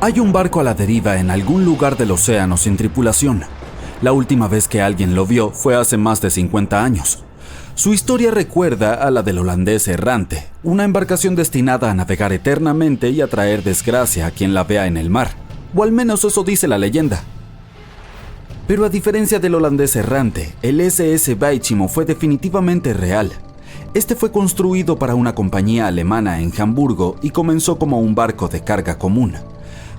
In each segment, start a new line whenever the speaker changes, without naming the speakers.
Hay un barco a la deriva en algún lugar del océano sin tripulación. La última vez que alguien lo vio fue hace más de 50 años. Su historia recuerda a la del holandés errante, una embarcación destinada a navegar eternamente y a traer desgracia a quien la vea en el mar, o al menos eso dice la leyenda. Pero a diferencia del holandés errante, el SS Baichimo fue definitivamente real. Este fue construido para una compañía alemana en Hamburgo y comenzó como un barco de carga común.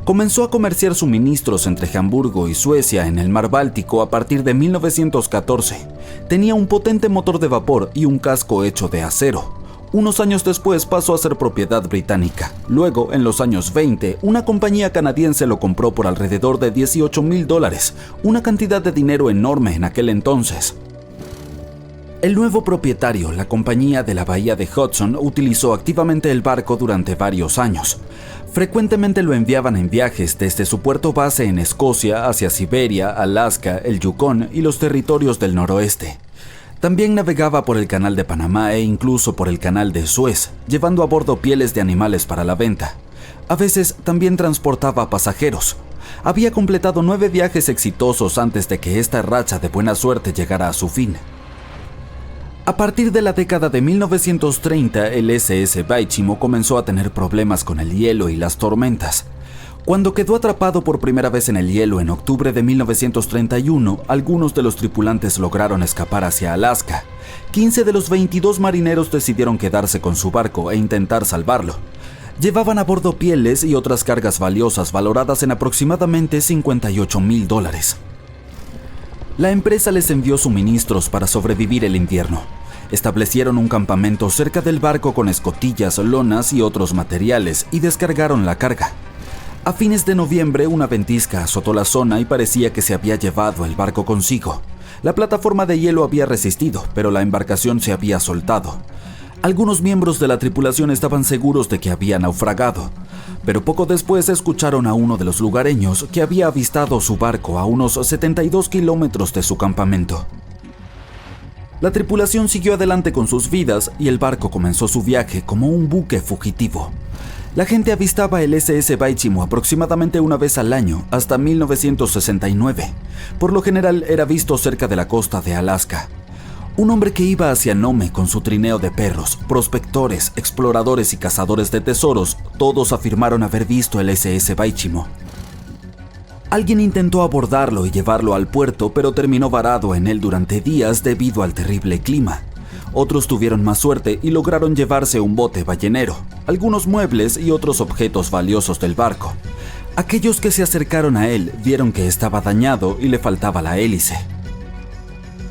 Comenzó a comerciar suministros entre Hamburgo y Suecia en el mar Báltico a partir de 1914. Tenía un potente motor de vapor y un casco hecho de acero. Unos años después pasó a ser propiedad británica. Luego, en los años 20, una compañía canadiense lo compró por alrededor de $18,000, una cantidad de dinero enorme en aquel entonces. El nuevo propietario, la compañía de la bahía de Hudson, utilizó activamente el barco durante varios años. Frecuentemente lo enviaban en viajes desde su puerto base en Escocia hacia Siberia, Alaska, el Yukón y los territorios del noroeste. También navegaba por el canal de Panamá e incluso por el canal de Suez, llevando a bordo pieles de animales para la venta. A veces también transportaba pasajeros. Había completado 9 viajes exitosos antes de que esta racha de buena suerte llegara a su fin. A partir de la década de 1930, el SS Baichimo comenzó a tener problemas con el hielo y las tormentas. Cuando quedó atrapado por primera vez en el hielo en octubre de 1931, algunos de los tripulantes lograron escapar hacia Alaska. 15 de los 22 marineros decidieron quedarse con su barco e intentar salvarlo. Llevaban a bordo pieles y otras cargas valiosas valoradas en aproximadamente $58,000. La empresa les envió suministros para sobrevivir el invierno. Establecieron un campamento cerca del barco con escotillas, lonas y otros materiales y descargaron la carga. A fines de noviembre, una ventisca azotó la zona y parecía que se había llevado el barco consigo. La plataforma de hielo había resistido, pero la embarcación se había soltado. Algunos miembros de la tripulación estaban seguros de que había naufragado, pero poco después escucharon a uno de los lugareños que había avistado su barco a unos 72 kilómetros de su campamento. La tripulación siguió adelante con sus vidas y el barco comenzó su viaje como un buque fugitivo. La gente avistaba el SS Baichimo aproximadamente una vez al año hasta 1969. Por lo general era visto cerca de la costa de Alaska. Un hombre que iba hacia Nome con su trineo de perros, prospectores, exploradores y cazadores de tesoros, todos afirmaron haber visto el SS Baichimo. Alguien intentó abordarlo y llevarlo al puerto, pero terminó varado en él durante días debido al terrible clima. Otros tuvieron más suerte y lograron llevarse un bote ballenero, algunos muebles y otros objetos valiosos del barco. Aquellos que se acercaron a él vieron que estaba dañado y le faltaba la hélice.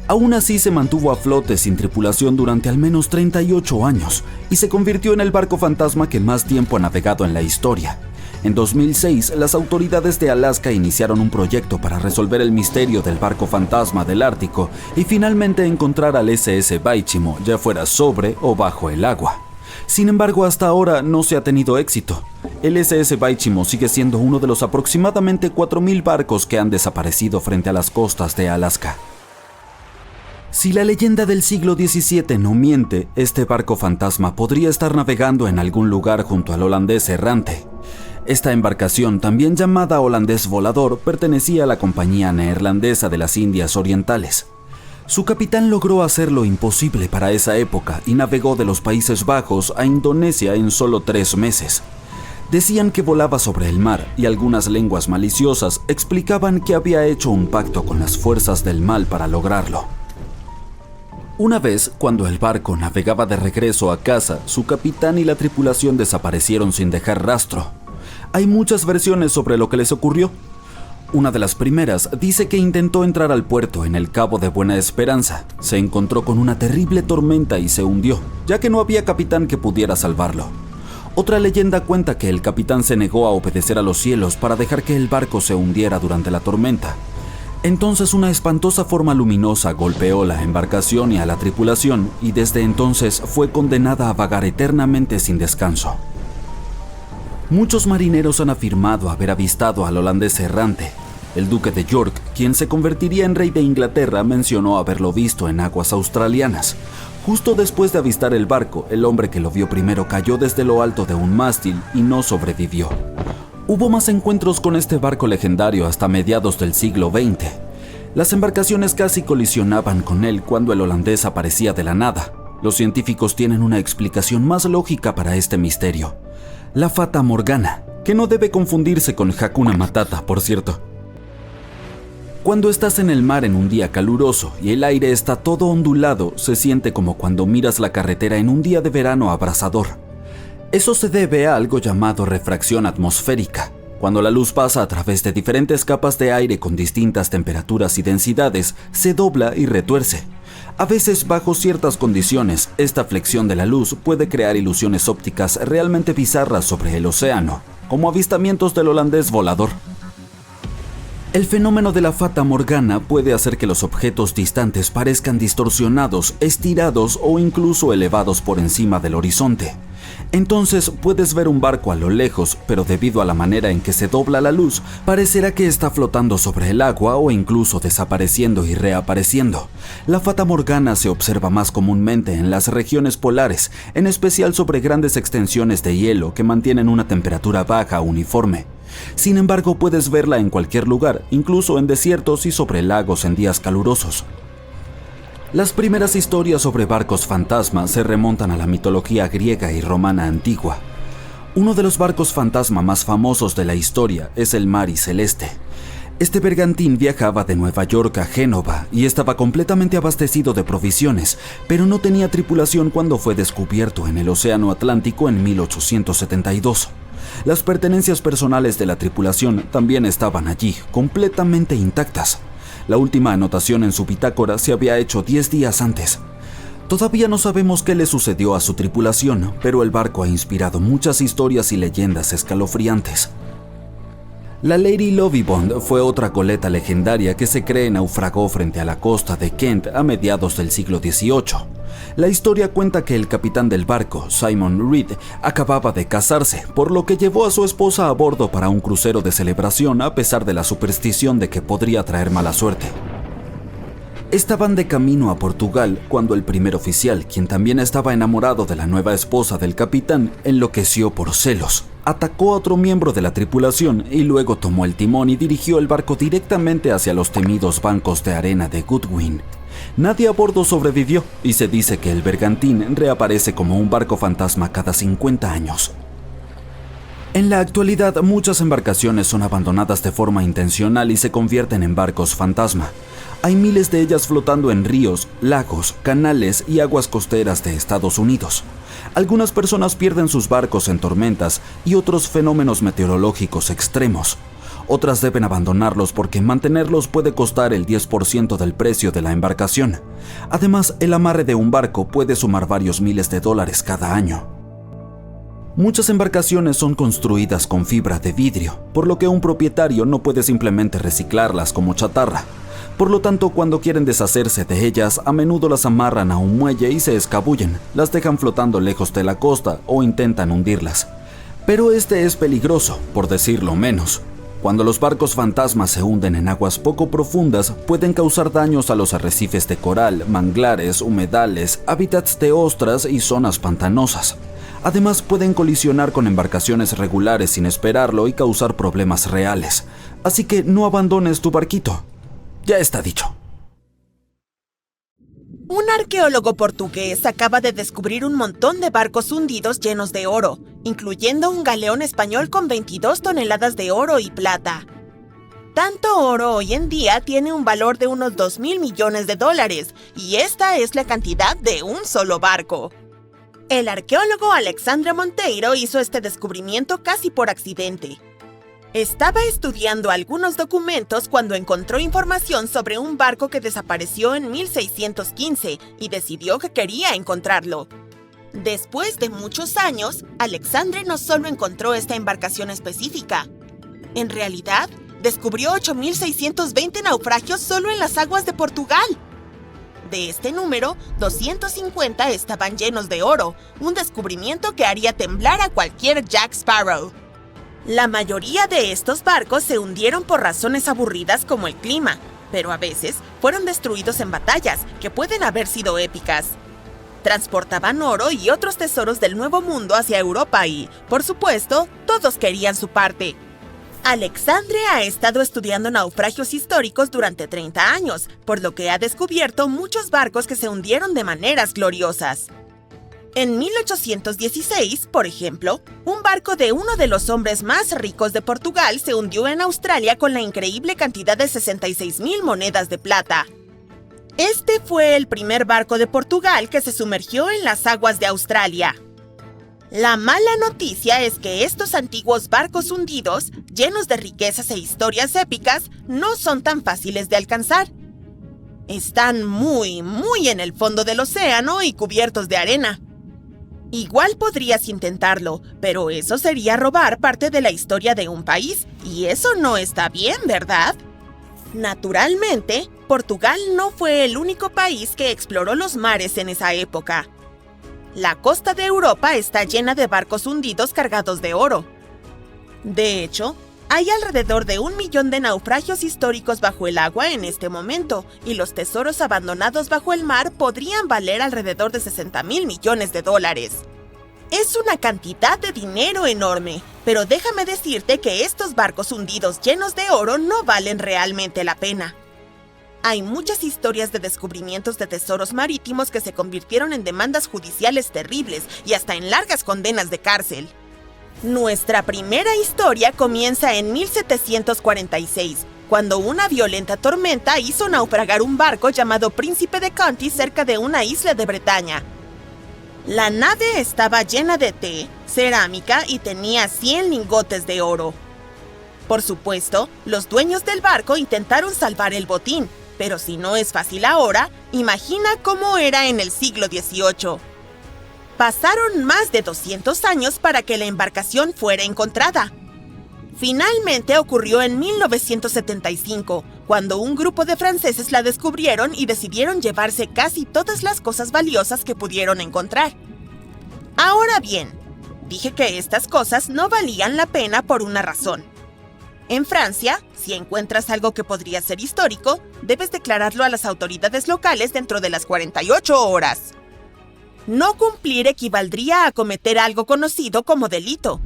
Aún así se mantuvo a flote sin tripulación durante al menos 38 años y se convirtió en el barco fantasma que más tiempo ha navegado en la historia. En 2006, las autoridades de Alaska iniciaron un proyecto para resolver el misterio del barco fantasma del Ártico y finalmente encontrar al SS Baichimo, ya fuera sobre o bajo el agua. Sin embargo, hasta ahora no se ha tenido éxito. El SS Baichimo sigue siendo uno de los aproximadamente 4,000 barcos que han desaparecido frente a las costas de Alaska. Si la leyenda del siglo XVII no miente, este barco fantasma podría estar navegando en algún lugar junto al holandés errante. Esta embarcación, también llamada holandés volador, pertenecía a la Compañía Neerlandesa de las Indias Orientales. Su capitán logró hacer lo imposible para esa época y navegó de los Países Bajos a Indonesia en solo 3 meses. Decían que volaba sobre el mar y algunas lenguas maliciosas explicaban que había hecho un pacto con las fuerzas del mal para lograrlo. Una vez, cuando el barco navegaba de regreso a casa, su capitán y la tripulación desaparecieron sin dejar rastro. Hay muchas versiones sobre lo que les ocurrió. Una de las primeras dice que intentó entrar al puerto en el Cabo de Buena Esperanza. Se encontró con una terrible tormenta y se hundió, ya que no había capitán que pudiera salvarlo. Otra leyenda cuenta que el capitán se negó a obedecer a los cielos para dejar que el barco se hundiera durante la tormenta. Entonces una espantosa forma luminosa golpeó la embarcación y a la tripulación, y desde entonces fue condenada a vagar eternamente sin descanso. Muchos marineros han afirmado haber avistado al holandés errante. El duque de York, quien se convertiría en rey de Inglaterra, mencionó haberlo visto en aguas australianas. Justo después de avistar el barco, el hombre que lo vio primero cayó desde lo alto de un mástil y no sobrevivió. Hubo más encuentros con este barco legendario hasta mediados del siglo XX. Las embarcaciones casi colisionaban con él cuando el holandés aparecía de la nada. Los científicos tienen una explicación más lógica para este misterio: la Fata Morgana, que no debe confundirse con Hakuna Matata, por cierto. Cuando estás en el mar en un día caluroso y el aire está todo ondulado, se siente como cuando miras la carretera en un día de verano abrasador. Eso se debe a algo llamado refracción atmosférica. Cuando la luz pasa a través de diferentes capas de aire con distintas temperaturas y densidades, se dobla y retuerce. A veces, bajo ciertas condiciones, esta flexión de la luz puede crear ilusiones ópticas realmente bizarras sobre el océano, como avistamientos del holandés volador. El fenómeno de la Fata Morgana puede hacer que los objetos distantes parezcan distorsionados, estirados o incluso elevados por encima del horizonte. Entonces puedes ver un barco a lo lejos, pero debido a la manera en que se dobla la luz, parecerá que está flotando sobre el agua o incluso desapareciendo y reapareciendo. La Fata Morgana se observa más comúnmente en las regiones polares, en especial sobre grandes extensiones de hielo que mantienen una temperatura baja uniforme. Sin embargo, puedes verla en cualquier lugar, incluso en desiertos y sobre lagos en días calurosos. Las primeras historias sobre barcos fantasma se remontan a la mitología griega y romana antigua. Uno de los barcos fantasma más famosos de la historia es el Mari Celeste. Este bergantín viajaba de Nueva York a Génova y estaba completamente abastecido de provisiones, pero no tenía tripulación cuando fue descubierto en el Océano Atlántico en 1872. Las pertenencias personales de la tripulación también estaban allí, completamente intactas. La última anotación en su bitácora se había hecho 10 días antes. Todavía no sabemos qué le sucedió a su tripulación, pero el barco ha inspirado muchas historias y leyendas escalofriantes. La Lady Lovibond fue otra goleta legendaria que se cree naufragó frente a la costa de Kent a mediados del siglo XVIII. La historia cuenta que el capitán del barco, Simon Reed, acababa de casarse, por lo que llevó a su esposa a bordo para un crucero de celebración a pesar de la superstición de que podría traer mala suerte. Estaban de camino a Portugal cuando el primer oficial, quien también estaba enamorado de la nueva esposa del capitán, enloqueció por celos. Atacó a otro miembro de la tripulación y luego tomó el timón y dirigió el barco directamente hacia los temidos bancos de arena de Goodwin. Nadie a bordo sobrevivió y se dice que el bergantín reaparece como un barco fantasma cada 50 años. En la actualidad, muchas embarcaciones son abandonadas de forma intencional y se convierten en barcos fantasma. Hay miles de ellas flotando en ríos, lagos, canales y aguas costeras de Estados Unidos. Algunas personas pierden sus barcos en tormentas y otros fenómenos meteorológicos extremos. Otras deben abandonarlos porque mantenerlos puede costar el 10% del precio de la embarcación. Además, el amarre de un barco puede sumar varios miles de dólares cada año. Muchas embarcaciones son construidas con fibra de vidrio, por lo que un propietario no puede simplemente reciclarlas como chatarra. Por lo tanto, cuando quieren deshacerse de ellas, a menudo las amarran a un muelle y se escabullen, las dejan flotando lejos de la costa o intentan hundirlas. Pero este es peligroso, por decirlo menos. Cuando los barcos fantasmas se hunden en aguas poco profundas, pueden causar daños a los arrecifes de coral, manglares, humedales, hábitats de ostras y zonas pantanosas. Además, pueden colisionar con embarcaciones regulares sin esperarlo y causar problemas reales. Así que no abandones tu barquito. Ya está dicho.
Un arqueólogo portugués acaba de descubrir un montón de barcos hundidos llenos de oro, incluyendo un galeón español con 22 toneladas de oro y plata. Tanto oro hoy en día tiene un valor de unos 2.000 millones de dólares, y esta es la cantidad de un solo barco. El arqueólogo Alexandre Monteiro hizo este descubrimiento casi por accidente. Estaba estudiando algunos documentos cuando encontró información sobre un barco que desapareció en 1615 y decidió que quería encontrarlo. Después de muchos años, Alexandre no solo encontró esta embarcación específica. En realidad, descubrió 8.620 naufragios solo en las aguas de Portugal. De este número, 250 estaban llenos de oro, un descubrimiento que haría temblar a cualquier Jack Sparrow. La mayoría de estos barcos se hundieron por razones aburridas como el clima, pero a veces fueron destruidos en batallas que pueden haber sido épicas. Transportaban oro y otros tesoros del Nuevo Mundo hacia Europa y, por supuesto, todos querían su parte. Alexandre ha estado estudiando naufragios históricos durante 30 años, por lo que ha descubierto muchos barcos que se hundieron de maneras gloriosas. En 1816, por ejemplo, un barco de uno de los hombres más ricos de Portugal se hundió en Australia con la increíble cantidad de 66,000 monedas de plata. Este fue el primer barco de Portugal que se sumergió en las aguas de Australia. La mala noticia es que estos antiguos barcos hundidos, llenos de riquezas e historias épicas, no son tan fáciles de alcanzar. Están muy en el fondo del océano y cubiertos de arena. Igual podrías intentarlo, pero eso sería robar parte de la historia de un país, y eso no está bien, ¿verdad? Naturalmente, Portugal no fue el único país que exploró los mares en esa época. La costa de Europa está llena de barcos hundidos cargados de oro. De hecho, hay alrededor de 1 millón de naufragios históricos bajo el agua en este momento, y los tesoros abandonados bajo el mar podrían valer alrededor de 60,000 millones de dólares. Es una cantidad de dinero enorme, pero déjame decirte que estos barcos hundidos llenos de oro no valen realmente la pena. Hay muchas historias de descubrimientos de tesoros marítimos que se convirtieron en demandas judiciales terribles y hasta en largas condenas de cárcel. Nuestra primera historia comienza en 1746, cuando una violenta tormenta hizo naufragar un barco llamado Príncipe de Conti cerca de una isla de Bretaña. La nave estaba llena de té, cerámica y tenía 100 lingotes de oro. Por supuesto, los dueños del barco intentaron salvar el botín, pero si no es fácil ahora, imagina cómo era en el siglo XVIII. Pasaron más de 200 años para que la embarcación fuera encontrada. Finalmente ocurrió en 1975, cuando un grupo de franceses la descubrieron y decidieron llevarse casi todas las cosas valiosas que pudieron encontrar. Ahora bien, dije que estas cosas no valían la pena por una razón. En Francia, si encuentras algo que podría ser histórico, debes declararlo a las autoridades locales dentro de las 48 horas. No cumplir equivaldría a cometer algo conocido como delito.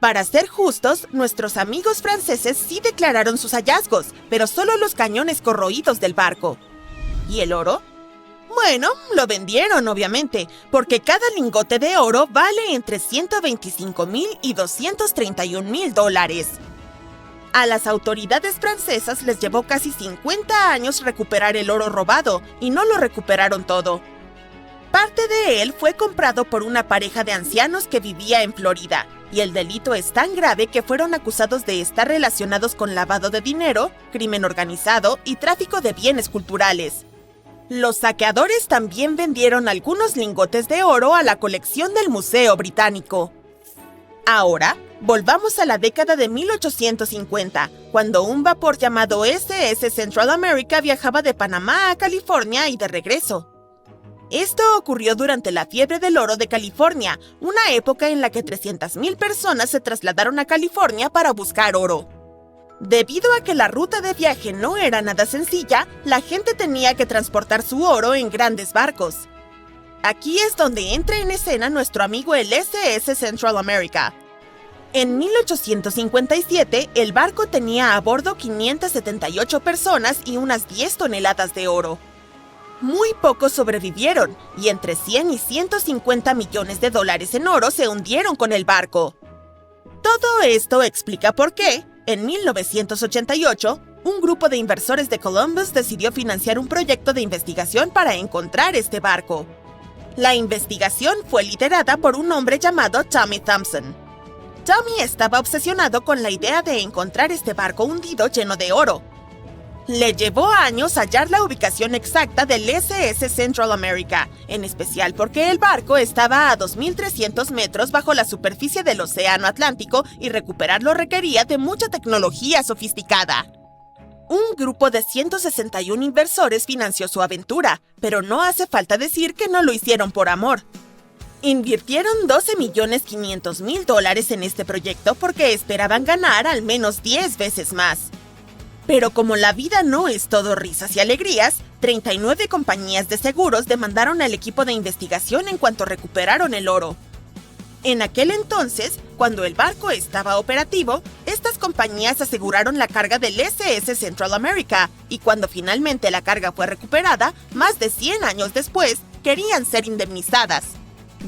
Para ser justos, nuestros amigos franceses sí declararon sus hallazgos, pero solo los cañones corroídos del barco. ¿Y el oro? Bueno, lo vendieron, obviamente, porque cada lingote de oro vale entre 125,000 y 231,000 dólares. A las autoridades francesas les llevó casi 50 años recuperar el oro robado, y no lo recuperaron todo. Parte de él fue comprado por una pareja de ancianos que vivía en Florida, y el delito es tan grave que fueron acusados de estar relacionados con lavado de dinero, crimen organizado y tráfico de bienes culturales. Los saqueadores también vendieron algunos lingotes de oro a la colección del Museo Británico. Ahora, volvamos a la década de 1850, cuando un vapor llamado SS Central America viajaba de Panamá a California y de regreso. Esto ocurrió durante la fiebre del oro de California, una época en la que 300,000 personas se trasladaron a California para buscar oro. Debido a que la ruta de viaje no era nada sencilla, la gente tenía que transportar su oro en grandes barcos. Aquí es donde entra en escena nuestro amigo el SS Central America. En 1857, el barco tenía a bordo 578 personas y unas 10 toneladas de oro. Muy pocos sobrevivieron, y entre 100 y 150 millones de dólares en oro se hundieron con el barco. Todo esto explica por qué, en 1988, un grupo de inversores de Columbus decidió financiar un proyecto de investigación para encontrar este barco. La investigación fue liderada por un hombre llamado Tommy Thompson. Tommy estaba obsesionado con la idea de encontrar este barco hundido lleno de oro. Le llevó años hallar la ubicación exacta del SS Central America, en especial porque el barco estaba a 2,300 metros bajo la superficie del Océano Atlántico y recuperarlo requería de mucha tecnología sofisticada. Un grupo de 161 inversores financió su aventura, pero no hace falta decir que no lo hicieron por amor. Invirtieron $12,500,000 en este proyecto porque esperaban ganar al menos 10 veces más. Pero como la vida no es todo risas y alegrías, 39 compañías de seguros demandaron al equipo de investigación en cuanto recuperaron el oro. En aquel entonces, cuando el barco estaba operativo, Estas compañías aseguraron la carga del SS Central America, y cuando finalmente la carga fue recuperada, más de 100 años después, querían ser indemnizadas.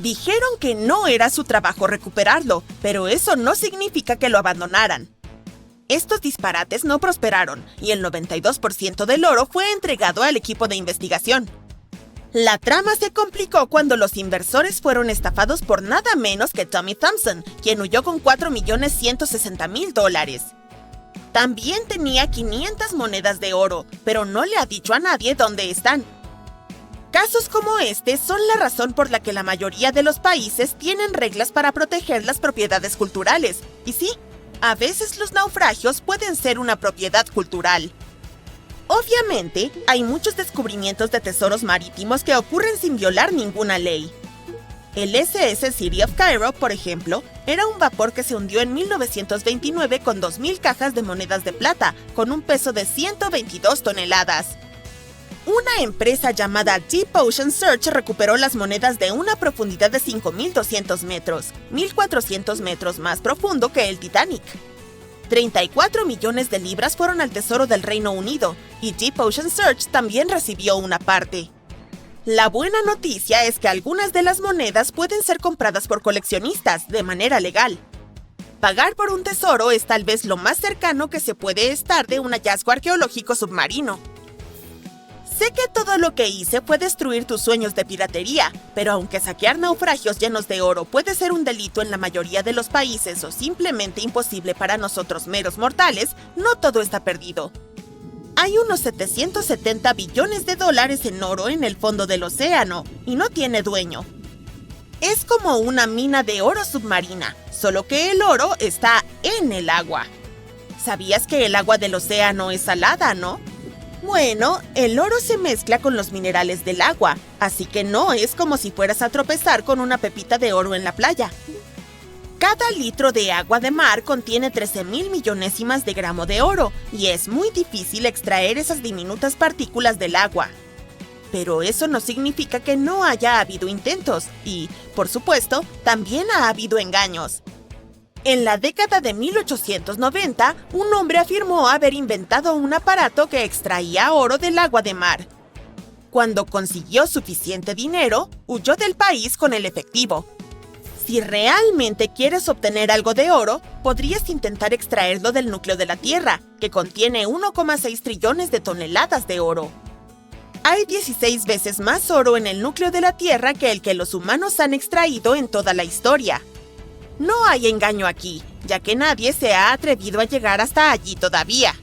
Dijeron que no era su trabajo recuperarlo, pero eso no significa que lo abandonaran. Estos disparates no prosperaron, y el 92% del oro fue entregado al equipo de investigación. La trama se complicó cuando los inversores fueron estafados por nada menos que Tommy Thompson, quien huyó con $4.160.000. También tenía 500 monedas de oro, pero no le ha dicho a nadie dónde están. Casos como este son la razón por la que la mayoría de los países tienen reglas para proteger las propiedades culturales. Y sí, a veces los naufragios pueden ser una propiedad cultural. Obviamente, hay muchos descubrimientos de tesoros marítimos que ocurren sin violar ninguna ley. El SS City of Cairo, por ejemplo, era un vapor que se hundió en 1929 con 2.000 cajas de monedas de plata, con un peso de 122 toneladas. Una empresa llamada Deep Ocean Search recuperó las monedas de una profundidad de 5.200 metros, 1.400 metros más profundo que el Titanic. 34 millones de libras fueron al Tesoro del Reino Unido, y Deep Ocean Search también recibió una parte. La buena noticia es que algunas de las monedas pueden ser compradas por coleccionistas de manera legal. Pagar por un tesoro es tal vez lo más cercano que se puede estar de un hallazgo arqueológico submarino. Sé que todo lo que hice fue destruir tus sueños de piratería, pero aunque saquear naufragios llenos de oro puede ser un delito en la mayoría de los países o simplemente imposible para nosotros meros mortales, no todo está perdido. Hay unos 770 billones de dólares en oro en el fondo del océano, y no tiene dueño. Es como una mina de oro submarina, solo que el oro está en el agua. ¿Sabías que el agua del océano es salada, no? Bueno, el oro se mezcla con los minerales del agua, así que no es como si fueras a tropezar con una pepita de oro en la playa. Cada litro de agua de mar contiene 13.000 millonésimas de gramo de oro, y es muy difícil extraer esas diminutas partículas del agua. Pero eso no significa que no haya habido intentos, y, por supuesto, también ha habido engaños. En la década de 1890, un hombre afirmó haber inventado un aparato que extraía oro del agua de mar. Cuando consiguió suficiente dinero, huyó del país con el efectivo. Si realmente quieres obtener algo de oro, podrías intentar extraerlo del núcleo de la Tierra, que contiene 1,6 trillones de toneladas de oro. Hay 16 veces más oro en el núcleo de la Tierra que el que los humanos han extraído en toda la historia. No hay engaño aquí, ya que nadie se ha atrevido a llegar hasta allí todavía.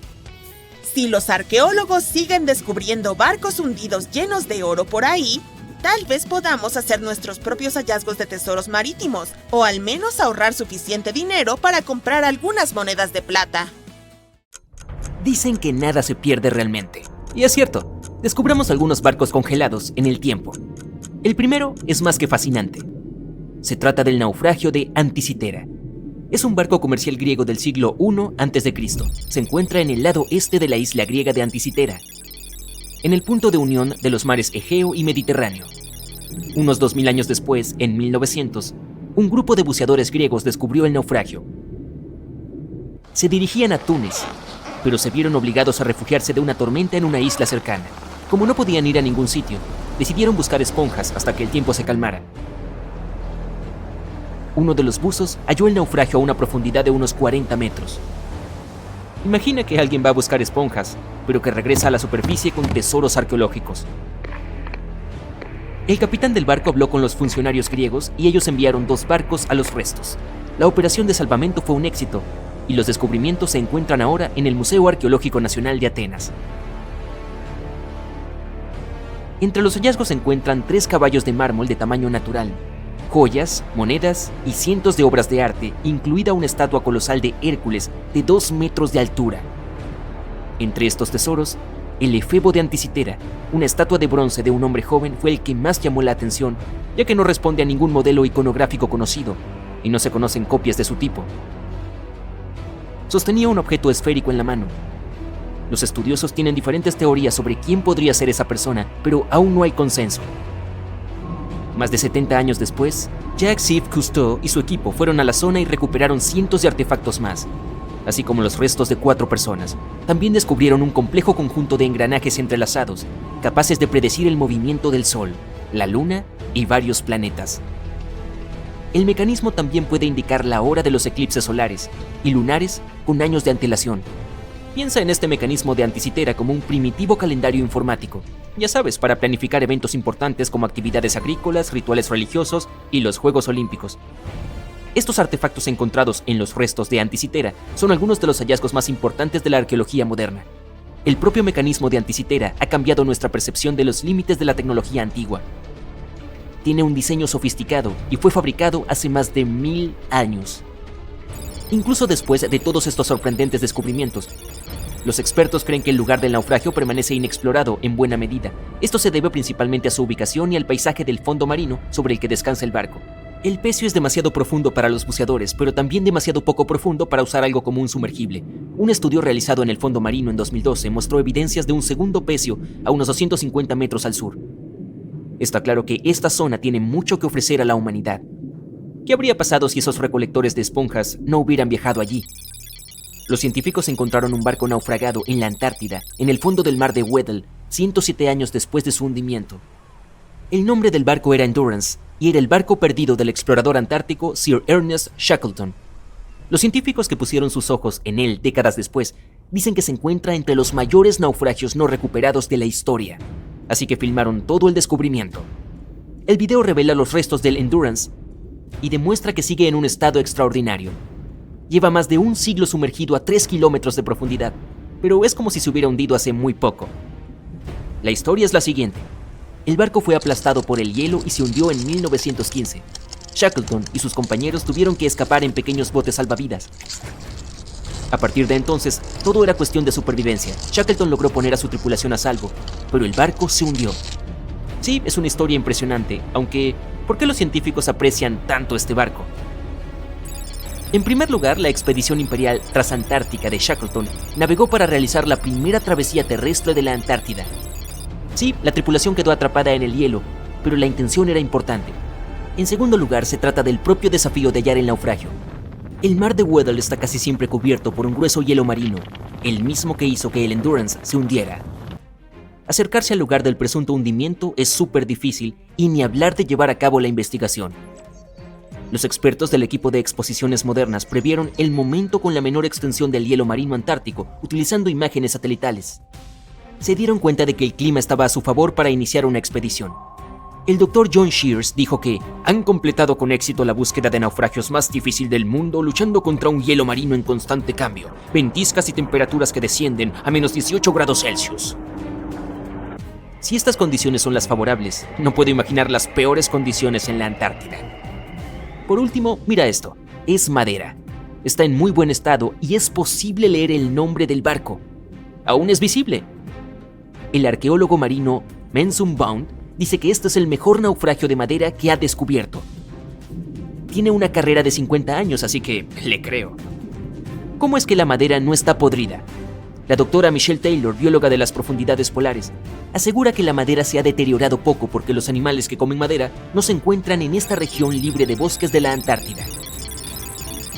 Si los arqueólogos siguen descubriendo barcos hundidos llenos de oro por ahí, tal vez podamos hacer nuestros propios hallazgos de tesoros marítimos, o al menos ahorrar suficiente dinero para comprar algunas monedas de plata.
Dicen que nada se pierde realmente. Y es cierto, descubramos algunos barcos congelados en el tiempo. El primero es más que fascinante. Se trata del naufragio de Anticitera. Es un barco comercial griego del siglo I a.C. Se encuentra en el lado este de la isla griega de Anticitera, en el punto de unión de los mares Egeo y Mediterráneo. Unos 2000 años después, en 1900, un grupo de buceadores griegos descubrió el naufragio. Se dirigían a Túnez, pero se vieron obligados a refugiarse de una tormenta en una isla cercana. Como no podían ir a ningún sitio, decidieron buscar esponjas hasta que el tiempo se calmara. Uno de los buzos halló el naufragio a una profundidad de unos 40 metros. Imagina que alguien va a buscar esponjas, pero que regresa a la superficie con tesoros arqueológicos. El capitán del barco habló con los funcionarios griegos y ellos enviaron 2 barcos a los restos. La operación de salvamento fue un éxito, y los descubrimientos se encuentran ahora en el Museo Arqueológico Nacional de Atenas. Entre los hallazgos se encuentran 3 caballos de mármol de tamaño natural, joyas, monedas y cientos de obras de arte, incluida una estatua colosal de Hércules de 2 metros de altura. Entre estos tesoros, el efebo de Anticitera, una estatua de bronce de un hombre joven, fue el que más llamó la atención, ya que no responde a ningún modelo iconográfico conocido, y no se conocen copias de su tipo. Sostenía un objeto esférico en la mano. Los estudiosos tienen diferentes teorías sobre quién podría ser esa persona, pero aún no hay consenso. Más de 70 años después, Jacques-Yves Cousteau y su equipo fueron a la zona y recuperaron cientos de artefactos más. así como los restos de 4 personas. También descubrieron un complejo conjunto de engranajes entrelazados, capaces de predecir el movimiento del Sol, la Luna y varios planetas. El mecanismo también puede indicar la hora de los eclipses solares y lunares con años de antelación. Piensa en este mecanismo de Anticitera como un primitivo calendario informático, ya sabes, para planificar eventos importantes como actividades agrícolas, rituales religiosos y los Juegos Olímpicos. Estos artefactos encontrados en los restos de Anticitera son algunos de los hallazgos más importantes de la arqueología moderna. El propio mecanismo de Anticitera ha cambiado nuestra percepción de los límites de la tecnología antigua. Tiene un diseño sofisticado y fue fabricado hace más de 1000 años. Incluso después de todos estos sorprendentes descubrimientos, los expertos creen que el lugar del naufragio permanece inexplorado en buena medida. Esto se debe principalmente a su ubicación y al paisaje del fondo marino sobre el que descansa el barco. El pecio es demasiado profundo para los buceadores, pero también demasiado poco profundo para usar algo como un sumergible. Un estudio realizado en el fondo marino en 2012 mostró evidencias de un segundo pecio a unos 250 metros al sur. Está claro que esta zona tiene mucho que ofrecer a la humanidad. ¿Qué habría pasado si esos recolectores de esponjas no hubieran viajado allí? Los científicos encontraron un barco naufragado en la Antártida, en el fondo del mar de Weddell, 107 años después de su hundimiento. El nombre del barco era Endurance, y era el barco perdido del explorador antártico Sir Ernest Shackleton. Los científicos que pusieron sus ojos en él décadas después dicen que se encuentra entre los mayores naufragios no recuperados de la historia, así que filmaron todo el descubrimiento. El video revela los restos del Endurance y demuestra que sigue en un estado extraordinario. Lleva más de un siglo sumergido a 3 kilómetros de profundidad, pero es como si se hubiera hundido hace muy poco. La historia es la siguiente. El barco fue aplastado por el hielo y se hundió en 1915. Shackleton y sus compañeros tuvieron que escapar en pequeños botes salvavidas. A partir de entonces, todo era cuestión de supervivencia. Shackleton logró poner a su tripulación a salvo, pero el barco se hundió. Sí, es una historia impresionante, aunque ¿por qué los científicos aprecian tanto este barco? En primer lugar, la expedición imperial transantártica de Shackleton navegó para realizar la primera travesía terrestre de la Antártida. Sí, la tripulación quedó atrapada en el hielo, pero la intención era importante. En segundo lugar, se trata del propio desafío de hallar el naufragio. El mar de Weddell está casi siempre cubierto por un grueso hielo marino, el mismo que hizo que el Endurance se hundiera. Acercarse al lugar del presunto hundimiento es súper difícil, y ni hablar de llevar a cabo la investigación. Los expertos del equipo de exposiciones modernas previeron el momento con la menor extensión del hielo marino antártico utilizando imágenes satelitales. Se dieron cuenta de que el clima estaba a su favor para iniciar una expedición. El Dr. John Shears dijo que han completado con éxito la búsqueda de naufragios más difícil del mundo luchando contra un hielo marino en constante cambio, ventiscas y temperaturas que descienden a menos 18 grados Celsius. Si estas condiciones son las favorables, no puedo imaginar las peores condiciones en la Antártida. Por último, mira esto, es madera. Está en muy buen estado y es posible leer el nombre del barco. Aún es visible. El arqueólogo marino Mensum Bond dice que este es el mejor naufragio de madera que ha descubierto. Tiene una carrera de 50 años, así que le creo. ¿Cómo es que la madera no está podrida? La doctora Michelle Taylor, bióloga de las profundidades polares, asegura que la madera se ha deteriorado poco porque los animales que comen madera no se encuentran en esta región libre de bosques de la Antártida.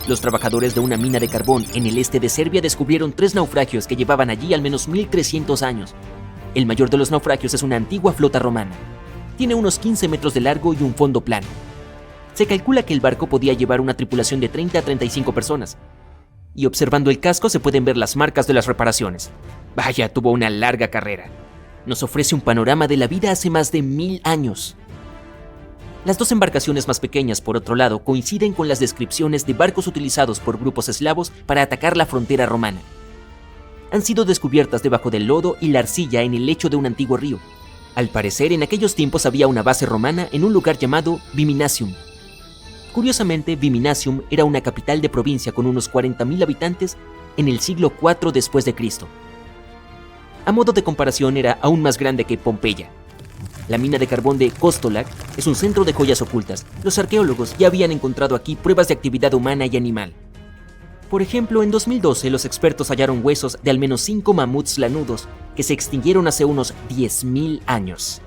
Los trabajadores de una mina de carbón en el este de Serbia descubrieron 3 naufragios que llevaban allí al menos 1300 años. El mayor de los naufragios es una antigua flota romana. Tiene unos 15 metros de largo y un fondo plano. Se calcula que el barco podía llevar una tripulación de 30 a 35 personas. Y observando el casco se pueden ver las marcas de las reparaciones. Vaya, tuvo una larga carrera. Nos ofrece un panorama de la vida hace más de 1000 años. Las 2 embarcaciones más pequeñas, por otro lado, coinciden con las descripciones de barcos utilizados por grupos eslavos para atacar la frontera romana. Han sido descubiertas debajo del lodo y la arcilla en el lecho de un antiguo río. Al parecer, en aquellos tiempos había una base romana en un lugar llamado Viminacium. Curiosamente, Viminacium era una capital de provincia con unos 40.000 habitantes en el siglo IV después de Cristo. A modo de comparación, era aún más grande que Pompeya. La mina de carbón de Kostolac es un centro de joyas ocultas. Los arqueólogos ya habían encontrado aquí pruebas de actividad humana y animal. Por ejemplo, en 2012 los expertos hallaron huesos de al menos 5 mamuts lanudos que se extinguieron hace unos 10.000 años.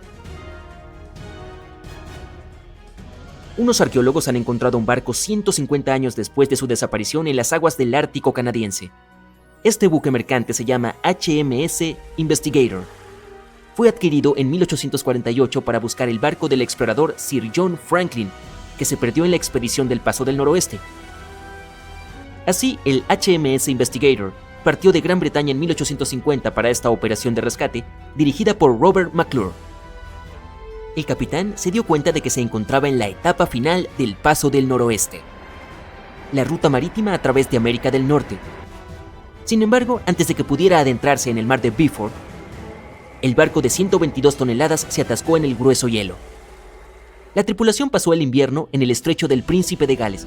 Unos arqueólogos han encontrado un barco 150 años después de su desaparición en las aguas del Ártico canadiense. Este buque mercante se llama HMS Investigator. Fue adquirido en 1848 para buscar el barco del explorador Sir John Franklin, que se perdió en la expedición del Paso del Noroeste. Así, el HMS Investigator partió de Gran Bretaña en 1850 para esta operación de rescate, dirigida por Robert McClure. El capitán se dio cuenta de que se encontraba en la etapa final del Paso del Noroeste, la ruta marítima a través de América del Norte. Sin embargo, antes de que pudiera adentrarse en el mar de Beaufort, el barco de 122 toneladas se atascó en el grueso hielo. La tripulación pasó el invierno en el estrecho del Príncipe de Gales.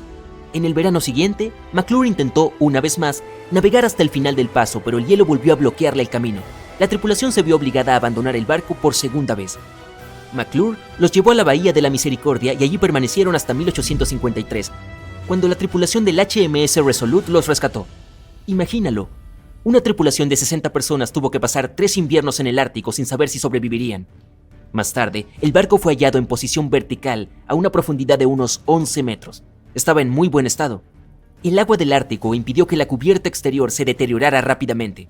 En el verano siguiente, McClure intentó, una vez más, navegar hasta el final del paso, pero el hielo volvió a bloquearle el camino. La tripulación se vio obligada a abandonar el barco por segunda vez. McClure los llevó a la Bahía de la Misericordia y allí permanecieron hasta 1853, cuando la tripulación del HMS Resolute los rescató. Imagínalo, una tripulación de 60 personas tuvo que pasar 3 inviernos en el Ártico sin saber si sobrevivirían. Más tarde, el barco fue hallado en posición vertical a una profundidad de unos 11 metros. Estaba en muy buen estado. El agua del Ártico impidió que la cubierta exterior se deteriorara rápidamente.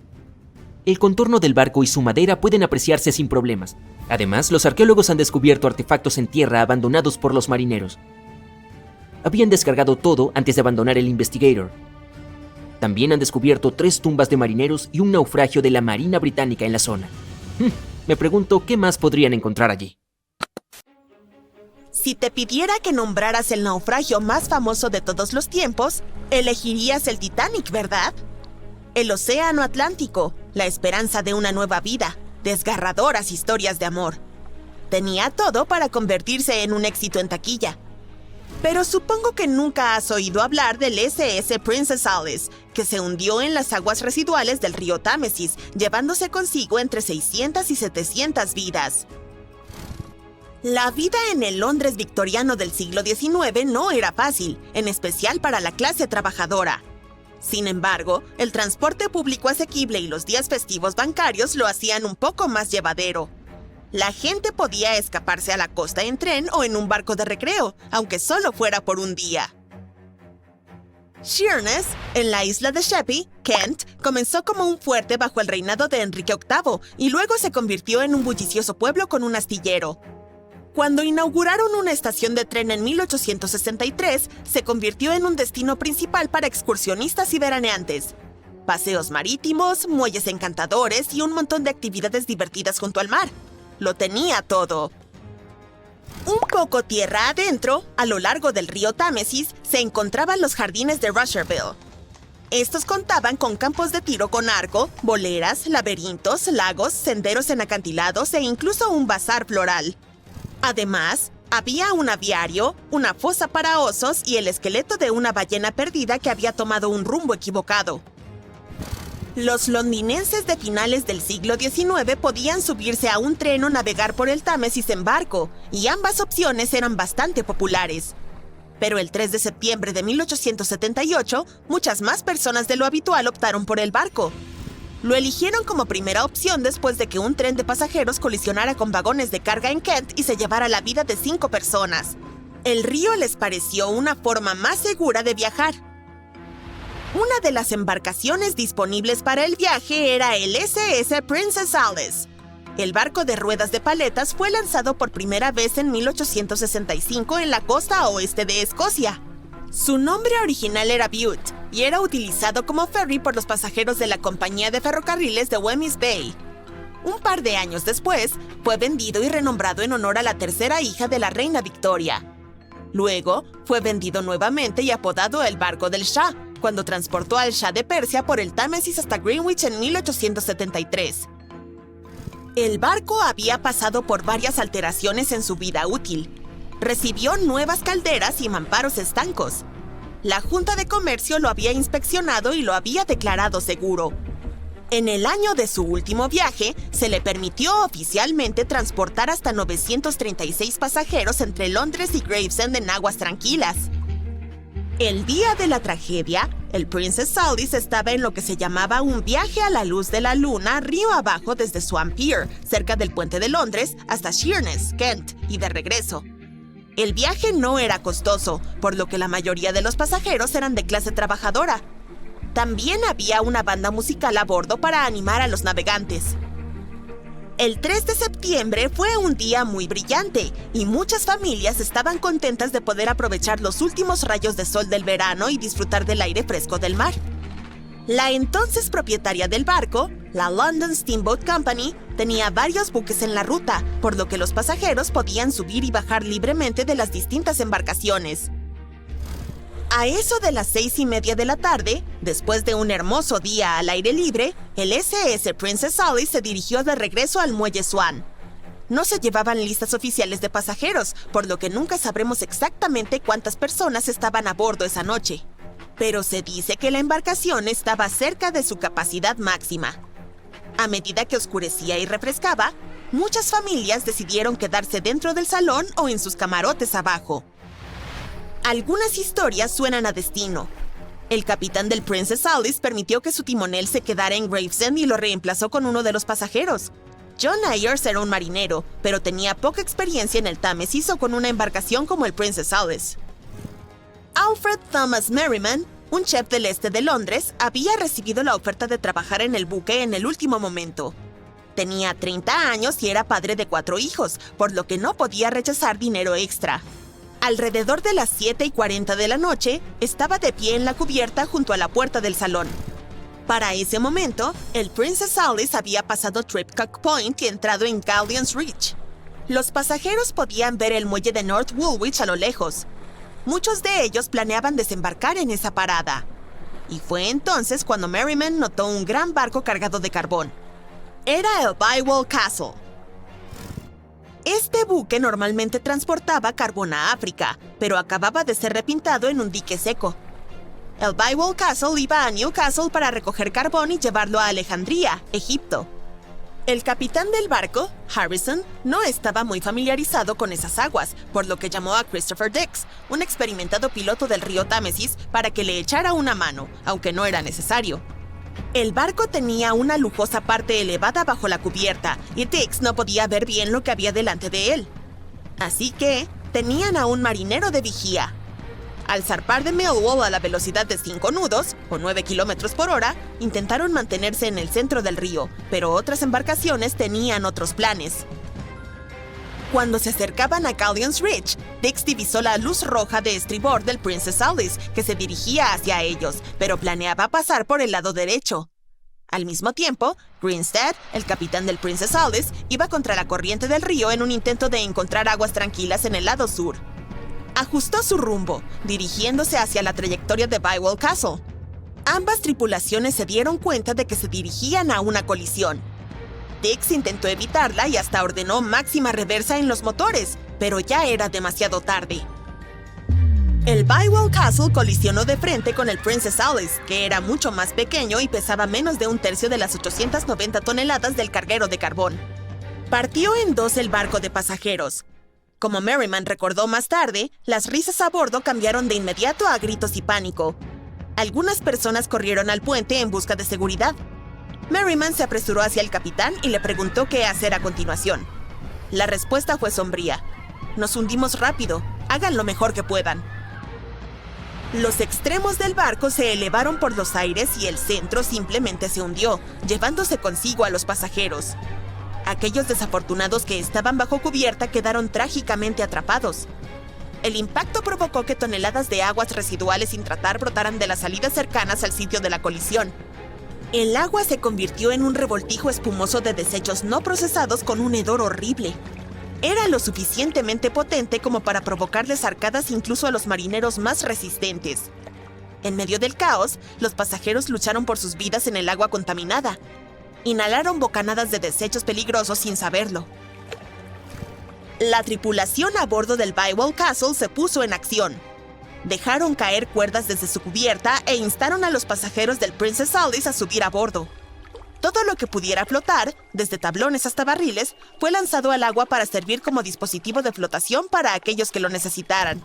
El contorno del barco y su madera pueden apreciarse sin problemas. Además, los arqueólogos han descubierto artefactos en tierra abandonados por los marineros. Habían descargado todo antes de abandonar el Investigator. También han descubierto 3 tumbas de marineros y un naufragio de la Marina Británica en la zona. Me pregunto qué más podrían encontrar allí.
Si te pidiera que nombraras el naufragio más famoso de todos los tiempos, elegirías el Titanic, ¿verdad? El océano Atlántico, la esperanza de una nueva vida, desgarradoras historias de amor. Tenía todo para convertirse en un éxito en taquilla. Pero supongo que nunca has oído hablar del SS Princess Alice, que se hundió en las aguas residuales del río Támesis, llevándose consigo entre 600 y 700 vidas. La vida en el Londres victoriano del siglo XIX no era fácil, en especial para la clase trabajadora. Sin embargo, el transporte público asequible y los días festivos bancarios lo hacían un poco más llevadero. La gente podía escaparse a la costa en tren o en un barco de recreo, aunque solo fuera por un día. Sheerness, en la isla de Sheppey, Kent, comenzó como un fuerte bajo el reinado de Enrique VIII y luego se convirtió en un bullicioso pueblo con un astillero. Cuando inauguraron una estación de tren en 1863, se convirtió en un destino principal para excursionistas y veraneantes. Paseos marítimos, muelles encantadores y un montón de actividades divertidas junto al mar. Lo tenía todo. Un poco tierra adentro, a lo largo del río Támesis, se encontraban los jardines de Rusherville. Estos contaban con campos de tiro con arco, boleras, laberintos, lagos, senderos en acantilados e incluso un bazar floral. Además, había un aviario, una fosa para osos y el esqueleto de una ballena perdida que había tomado un rumbo equivocado. Los londinenses de finales del siglo XIX podían subirse a un tren o navegar por el Támesis en barco, y ambas opciones eran bastante populares. Pero el 3 de septiembre de 1878, muchas más personas de lo habitual optaron por el barco. Lo eligieron como primera opción después de que un tren de pasajeros colisionara con vagones de carga en Kent y se llevara la vida de 5 personas. El río les pareció una forma más segura de viajar. Una de las embarcaciones disponibles para el viaje era el SS Princess Alice. El barco de ruedas de paletas fue lanzado por primera vez en 1865 en la costa oeste de Escocia. Su nombre original era Bute y era utilizado como ferry por los pasajeros de la compañía de ferrocarriles de Wemyss Bay. Un par de años después, fue vendido y renombrado en honor a la tercera hija de la reina Victoria. Luego, fue vendido nuevamente y apodado el barco del Shah, cuando transportó al Shah de Persia por el Támesis hasta Greenwich en 1873. El barco había pasado por varias alteraciones en su vida útil. Recibió nuevas calderas y mamparos estancos. La Junta de Comercio lo había inspeccionado y lo había declarado seguro. En el año de su último viaje, se le permitió oficialmente transportar hasta 936 pasajeros entre Londres y Gravesend en aguas tranquilas. El día de la tragedia, el Princess Alice estaba en lo que se llamaba un viaje a la luz de la luna río abajo desde Swan Pier, cerca del puente de Londres, hasta Sheerness, Kent, y de regreso. El viaje no era costoso, por lo que la mayoría de los pasajeros eran de clase trabajadora. También había una banda musical a bordo para animar a los navegantes. El 3 de septiembre fue un día muy brillante y muchas familias estaban contentas de poder aprovechar los últimos rayos de sol del verano y disfrutar del aire fresco del mar. La entonces propietaria del barco, la London Steamboat Company, tenía varios buques en la ruta, por lo que los pasajeros podían subir y bajar libremente de las distintas embarcaciones. A eso de las 6:30 de la tarde, después de un hermoso día al aire libre, el SS Princess Alice se dirigió de regreso al muelle Swan. No se llevaban listas oficiales de pasajeros, por lo que nunca sabremos exactamente cuántas personas estaban a bordo esa noche. Pero se dice que la embarcación estaba cerca de su capacidad máxima. A medida que oscurecía y refrescaba, muchas familias decidieron quedarse dentro del salón o en sus camarotes abajo. Algunas historias suenan a destino. El capitán del Princess Alice permitió que su timonel se quedara en Gravesend y lo reemplazó con uno de los pasajeros. John Ayers era un marinero, pero tenía poca experiencia en el Támesis o con una embarcación como el Princess Alice. Alfred Thomas Merriman, un chef del este de Londres, había recibido la oferta de trabajar en el buque en el último momento. Tenía 30 años y era padre de 4 hijos, por lo que no podía rechazar dinero extra. Alrededor de las 7:40 de la noche, estaba de pie en la cubierta junto a la puerta del salón. Para ese momento, el Princess Alice había pasado Tripcock Point y entrado en Galleon's Reach. Los pasajeros podían ver el muelle de North Woolwich a lo lejos. Muchos de ellos planeaban desembarcar en esa parada. Y fue entonces cuando Merriman notó un gran barco cargado de carbón. Era el Bywell Castle. Este buque normalmente transportaba carbón a África, pero acababa de ser repintado en un dique seco. El Bywell Castle iba a Newcastle para recoger carbón y llevarlo a Alejandría, Egipto. El capitán del barco, Harrison, no estaba muy familiarizado con esas aguas, por lo que llamó a Christopher Dix, un experimentado piloto del río Támesis, para que le echara una mano, aunque no era necesario. El barco tenía una lujosa parte elevada bajo la cubierta, y Dix no podía ver bien lo que había delante de él. Así que tenían a un marinero de vigía. Al zarpar de Millwall a la velocidad de 5 nudos, o 9 kilómetros por hora, intentaron mantenerse en el centro del río, pero otras embarcaciones tenían otros planes. Cuando se acercaban a Galleon's Reach, Dix divisó la luz roja de estribor del Princess Alice, que se dirigía hacia ellos, pero planeaba pasar por el lado derecho. Al mismo tiempo, Grinstead, el capitán del Princess Alice, iba contra la corriente del río en un intento de encontrar aguas tranquilas en el lado sur. Ajustó su rumbo, dirigiéndose hacia la trayectoria de Bywell Castle. Ambas tripulaciones se dieron cuenta de que se dirigían a una colisión. Dix intentó evitarla y hasta ordenó máxima reversa en los motores, pero ya era demasiado tarde. El Bywell Castle colisionó de frente con el Princess Alice, que era mucho más pequeño y pesaba menos de un tercio de las 890 toneladas del carguero de carbón. Partió en dos el barco de pasajeros. Como Merriman recordó más tarde, las risas a bordo cambiaron de inmediato a gritos y pánico. Algunas personas corrieron al puente en busca de seguridad. Merriman se apresuró hacia el capitán y le preguntó qué hacer a continuación. La respuesta fue sombría. Nos hundimos rápido, hagan lo mejor que puedan. Los extremos del barco se elevaron por los aires y el centro simplemente se hundió, llevándose consigo a los pasajeros. Aquellos desafortunados que estaban bajo cubierta quedaron trágicamente atrapados. El impacto provocó que toneladas de aguas residuales sin tratar brotaran de las salidas cercanas al sitio de la colisión. El agua se convirtió en un revoltijo espumoso de desechos no procesados con un hedor horrible. Era lo suficientemente potente como para provocarles arcadas incluso a los marineros más resistentes. En medio del caos, los pasajeros lucharon por sus vidas en el agua contaminada. Inhalaron bocanadas de desechos peligrosos sin saberlo. La tripulación a bordo del Bywell Castle se puso en acción. Dejaron caer cuerdas desde su cubierta e instaron a los pasajeros del Princess Alice a subir a bordo. Todo lo que pudiera flotar, desde tablones hasta barriles, fue lanzado al agua para servir como dispositivo de flotación para aquellos que lo necesitaran.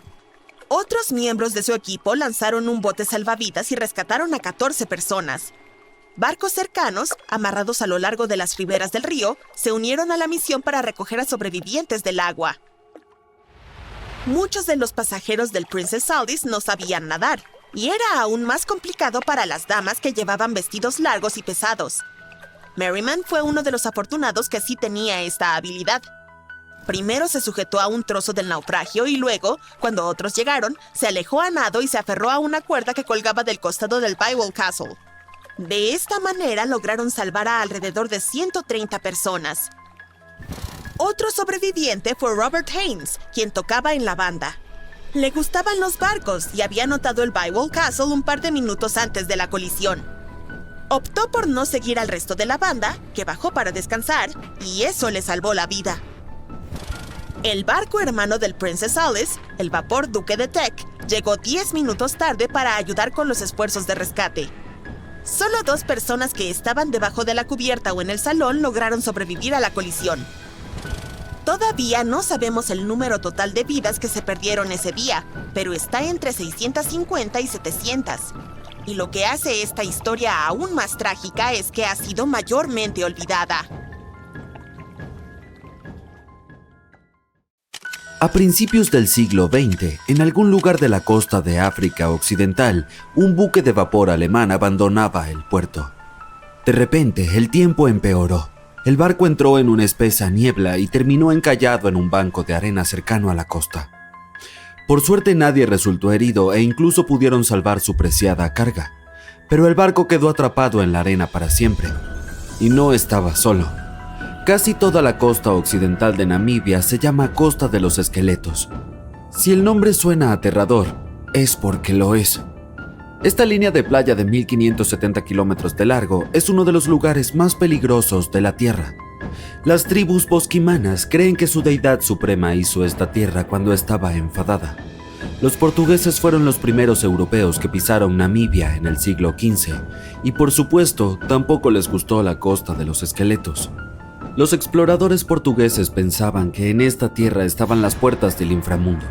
Otros miembros de su equipo lanzaron un bote salvavidas y rescataron a 14 personas. Barcos cercanos, amarrados a lo largo de las riberas del río, se unieron a la misión para recoger a sobrevivientes del agua. Muchos de los pasajeros del Princess Alice no sabían nadar, y era aún más complicado para las damas que llevaban vestidos largos y pesados. Merriman fue uno de los afortunados que sí tenía esta habilidad. Primero se sujetó a un trozo del naufragio y luego, cuando otros llegaron, se alejó a nado y se aferró a una cuerda que colgaba del costado del Bywell Castle. De esta manera lograron salvar a alrededor de 130 personas. Otro sobreviviente fue Robert Haynes, quien tocaba en la banda. Le gustaban los barcos y había notado el Bywell Castle un par de minutos antes de la colisión. Optó por no seguir al resto de la banda, que bajó para descansar, y eso le salvó la vida. El barco hermano del Princess Alice, el vapor Duque de Teck, llegó 10 minutos tarde para ayudar con los esfuerzos de rescate. Solo 2 personas que estaban debajo de la cubierta o en el salón lograron sobrevivir a la colisión. Todavía no sabemos el número total de vidas que se perdieron ese día, pero está entre 650 y 700. Y lo que hace esta historia aún más trágica es que ha sido mayormente olvidada.
A principios del siglo XX, en algún lugar de la costa de África Occidental, un buque de vapor alemán abandonaba el puerto. De repente, el tiempo empeoró. El barco entró en una espesa niebla y terminó encallado en un banco de arena cercano a la costa. Por suerte nadie resultó herido e incluso pudieron salvar su preciada carga, pero el barco quedó atrapado en la arena para siempre. Y no estaba solo. Casi toda la costa occidental de Namibia se llama Costa de los Esqueletos. Si el nombre suena aterrador, es porque lo es. Esta línea de playa de 1570 kilómetros de largo es uno de los lugares más peligrosos de la Tierra. Las tribus bosquimanas creen que su deidad suprema hizo esta tierra cuando estaba enfadada. Los portugueses fueron los primeros europeos que pisaron Namibia en el siglo XV, y por supuesto tampoco les gustó la Costa de los Esqueletos. Los exploradores portugueses pensaban que en esta tierra estaban las puertas del inframundo.